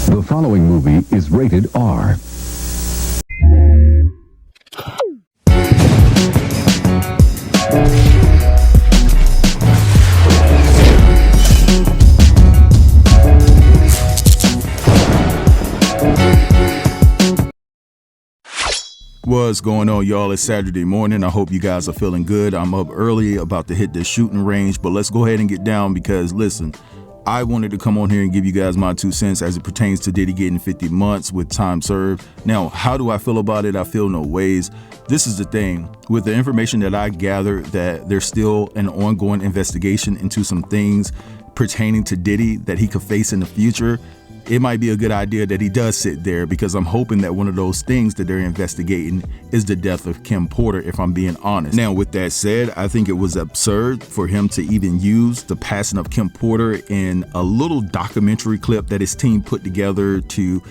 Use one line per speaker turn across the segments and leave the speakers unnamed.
The following movie is rated R.
What's going on, y'all? It's Saturday morning. I hope you guys are feeling good. I'm up early, about to hit the shooting range, but let's go ahead and get down because, listen, I wanted to come on here and give you guys my 2 cents as it pertains to Diddy getting 50 months with time served. Now, how do I feel about it? I feel no ways. This is the thing. With the information that I gather, that there's still an ongoing investigation into some things pertaining to Diddy that he could face in the future. It might be a good idea that he does sit there, because I'm hoping that one of those things that they're investigating is the death of Kim Porter, if I'm being honest. Now, with that said, I think it was absurd for him to even use the passing of Kim Porter in a little documentary clip that his team put together to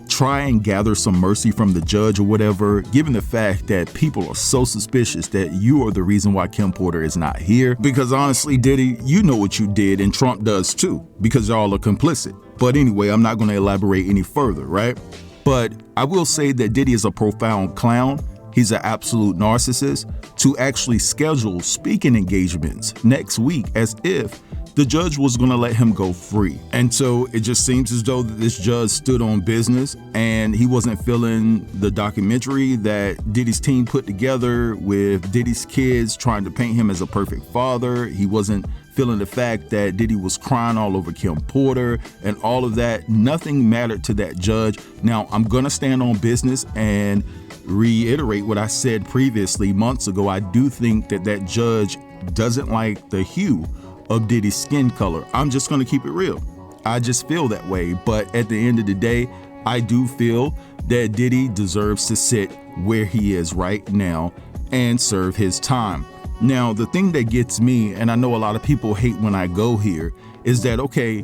try and gather some mercy from the judge or whatever, given the fact that people are so suspicious that you are the reason why Kim Porter is not here. Because honestly, Diddy, you know what you did, and Trump does too, because y'all are complicit. But anyway, I'm not going to elaborate any further, right? But I will say that Diddy is a profound clown. He's an absolute narcissist to actually schedule speaking engagements next week as if the judge was going to let him go free. And so it just seems as though that this judge stood on business and he wasn't feeling the documentary that Diddy's team put together with Diddy's kids trying to paint him as a perfect father. He wasn't feeling the fact that Diddy was crying all over Kim Porter and all of that. Nothing mattered to that judge. Now, I'm going to stand on business and reiterate what I said previously months ago. I do think that that judge doesn't like the hue of Diddy's skin color. I'm just going to keep it real. I just feel that way. But at the end of the day, I do feel that Diddy deserves to sit where he is right now and serve his time. Now, the thing that gets me, and I know a lot of people hate when I go here, is that, okay,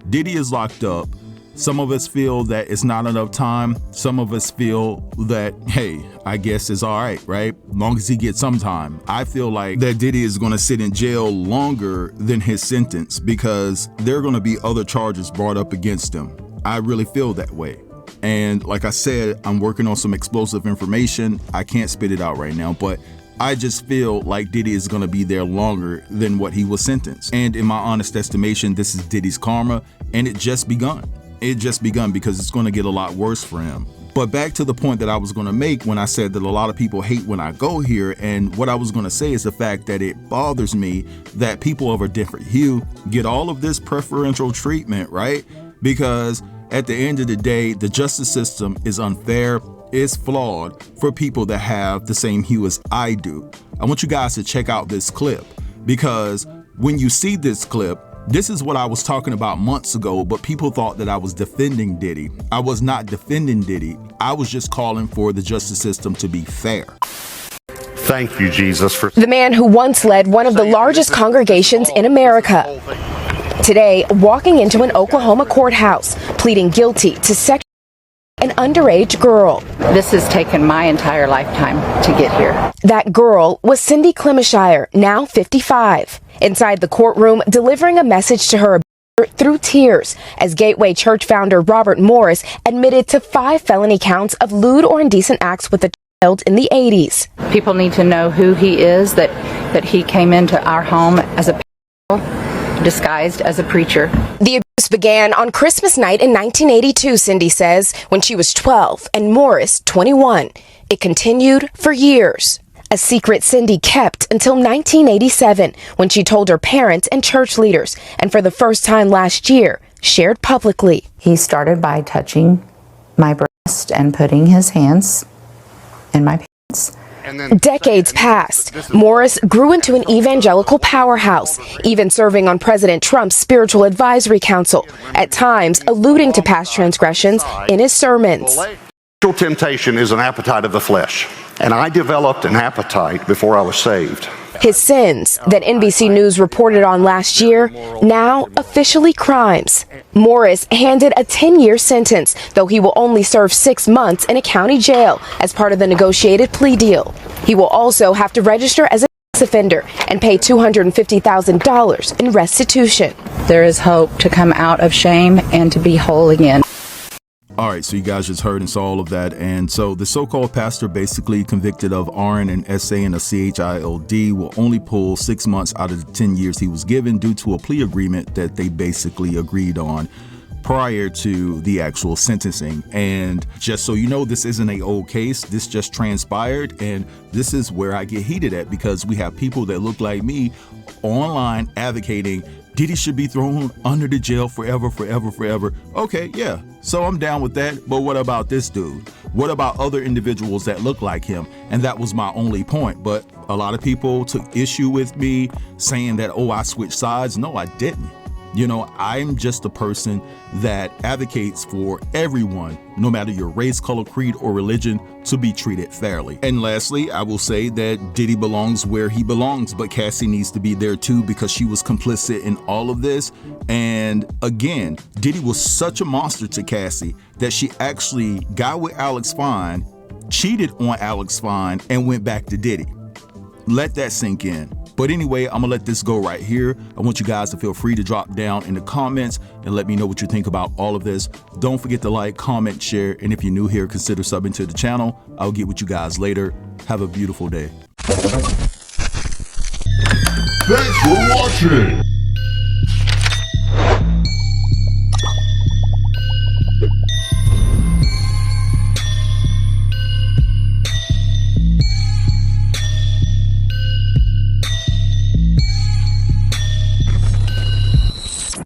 Diddy is locked up. Some of us feel that it's not enough time. Some of us feel that, hey, I guess it's all right, right? As long as he gets some time. I feel like that Diddy is going to sit in jail longer than his sentence because there are going to be other charges brought up against him. I really feel that way. And like I said, I'm working on some explosive information. I can't spit it out right now, but I just feel like Diddy is going to be there longer than what he was sentenced. And in my honest estimation, this is Diddy's karma, and it just begun. It just begun because it's going to get a lot worse for him. But back to the point that I was going to make when I said that a lot of people hate when I go here, and what I was going to say is the fact that it bothers me that people of a different hue get all of this preferential treatment, right? Because at the end of the day, the justice system is unfair. It's flawed for people that have the same hue as I do. I want you guys to check out this clip, because when you see this clip, this is what I was talking about months ago, but people thought that I was defending Diddy. I was not defending Diddy. I was just calling for the justice system to be fair.
Thank you, Jesus, for
the man who once led one of the largest congregations in America. Today, walking into an Oklahoma courthouse, pleading guilty to sexual an underage girl.
This has taken my entire lifetime to get here.
That girl was Cindy Clemishire, now 55, inside the courtroom delivering a message to her through tears as Gateway Church founder Robert Morris admitted to 5 felony counts of lewd or indecent acts with a child in the 80s.
People need to know who he is, that he came into our home as a disguised as a preacher.
The abuse began on Christmas night in 1982, Cindy says, when she was 12 and Morris 21. It continued for years. A secret Cindy kept until 1987, when she told her parents and church leaders, and for the first time last year, shared publicly.
He started by touching my breast and putting his hands in my pants.
Decades passed. Morris grew into an evangelical powerhouse, even serving on President Trump's Spiritual Advisory Council, at times alluding to past transgressions in his sermons.
Sexual temptation is an appetite of the flesh, and I developed an appetite before I was saved.
His sins, that NBC News reported on last year, now officially crimes. Morris handed a 10-year sentence, though he will only serve 6 months in a county jail as part of the negotiated plea deal. He will also have to register as a sex offender and pay $250,000 in restitution.
There is hope to come out of shame and to be whole again.
All right, so you guys just heard and saw all of that. And so the so-called pastor, basically convicted of RN and SA and a CHILD, will only pull 6 months out of the 10 years he was given due to a plea agreement that they basically agreed on prior to the actual sentencing. And just so you know, this isn't an old case. This just transpired. And this is where I get heated at, because we have people that look like me online advocating Diddy should be thrown under the jail forever, forever, forever. Okay, yeah, so I'm down with that. But what about this dude? What about other individuals that look like him? And that was my only point. But a lot of people took issue with me saying that, oh, I switched sides. No, I didn't. You know, I'm just a person that advocates for everyone, no matter your race, color, creed, or religion, to be treated fairly. And lastly, I will say that Diddy belongs where he belongs, but Cassie needs to be there too, because she was complicit in all of this. And again, Diddy was such a monster to Cassie that she actually got with Alex Fine, cheated on Alex Fine, and went back to Diddy. Let that sink in. But anyway, I'm gonna let this go right here. I want you guys to feel free to drop down in the comments and let me know what you think about all of this. Don't forget to like, comment, share, and if you're new here, consider subbing to the channel. I'll get with you guys later. Have a beautiful day.
Thanks for watching.